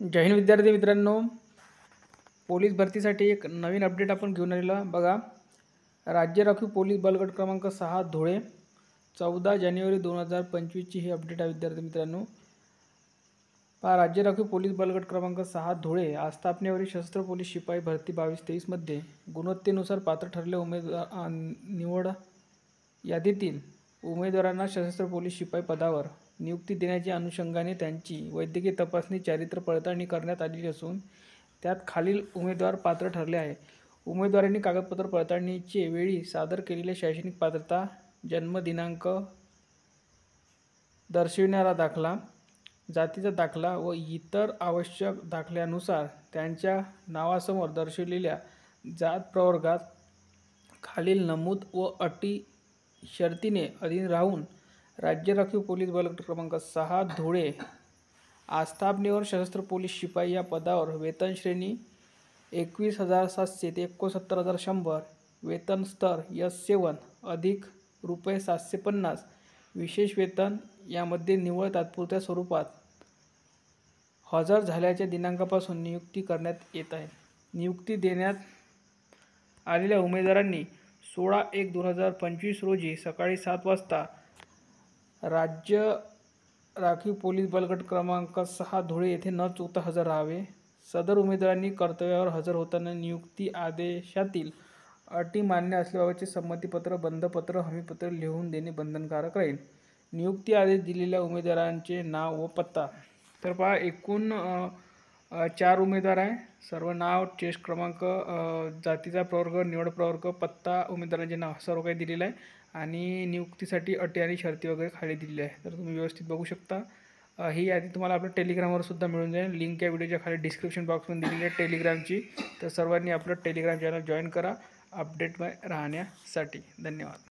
जय हिंद विद्यार्थी मित्रांनो, पोलीस भरतीसाठी एक नवीन अपडेट आपण घेऊन आलेलो बघा। राज्य राखीव पोलीस बल गट क्रमांक 6 धुळे 14 जानेवारी 2025 ची ही अपडेट आहे विद्यार्थी मित्रांनो। पहा, राज्य राखीव पोलीस बल गट क्रमांक 6 धुळे आस्थापनेवरील सशस्त्र पोलीस शिपाई भरती 22-23 मध्ये गुणवत्तेनुसार पात्र ठरलेल्या उमेदवार निवड यादीतील उमेदवारांना सशस्त्र पोलीस शिपाई पदावर नियुक्ती देण्याच्या अनुषंगाने त्यांची वैद्यकीय तपासणी चारित्र्य पडताळणी करण्यात आलेली असून त्यात खालील उमेदवार पात्र ठरले आहे। उमेदवारांनी कागदपत्र पडताळणीचे वेळी सादर केलेल्या शैक्षणिक पात्रता, जन्म दिनांक दर्शविणारा दाखला, जातीचा दाखला व इतर आवश्यक दाखल्यानुसार त्यांच्या नावासमोर दर्शविलेल्या जात प्रवर्गात खालील नमूद व अटी शर्तीने अधीन राहून राज्य राखीव पोलीस बल गट क्रमांक 6 धुळे आस्थापनेवर सशस्त्र पोलीस शिपाई या पदावर वेतन श्रेणी 21,700 ते 69,100, वेतन स्तर S7 अधिक ₹750, विशेष वेतन यामध्ये निव्वळ तात्पुरत्या स्वरूपात हजर झाल्याच्या दिनांकापासून नियुक्ती करण्यात येत आहे। नियुक्ती देण्यात आलेल्या उमेदवारांनी 16/1/2025 रोजी सकाळी 7 वाजता राज्य राखीव पोलीस बल गट क्रमांक 6 धुळे येथे न चुकता हजर राहावे। सदर उमेदवारांनी कर्तव्यावर हजर होताना नियुक्ती आदेशातील अटी मान्य असल्याबाबतचे संमतीपत्र, बंधपत्र, हमीपत्र लिहून देणे बंधनकारक राहील। नियुक्ती आदेश दिलेल्या उमेदवारांचे नाव व पत्ता। तर पहा, एकूण 4 उमेदवार आहे। सर्व नाव, चेस्ट क्रमांक, जातीचा प्रवर्ग, निवड प्रवर्ग, पत्ता, उमेदवारांचे नाव सर्व काही दिलेलं आहे आणि नियुक्तीसाठी अटी आणि शर्ती वगैरे खाली दिलेली आहे। तर तुम्ही व्यवस्थित बघू शकता। ही यादी तुम्हाला आपल्या टेलिग्रामवर सुद्धा मिळून जाईल। लिंक या व्हिडिओच्या खाली डिस्क्रिप्शन बॉक्समध्ये दिलेली आहे टेलिग्रामची। तर सर्वांनी आपलं टेलिग्राम चॅनल जॉईन करा अपडेट राहण्यासाठी। धन्यवाद।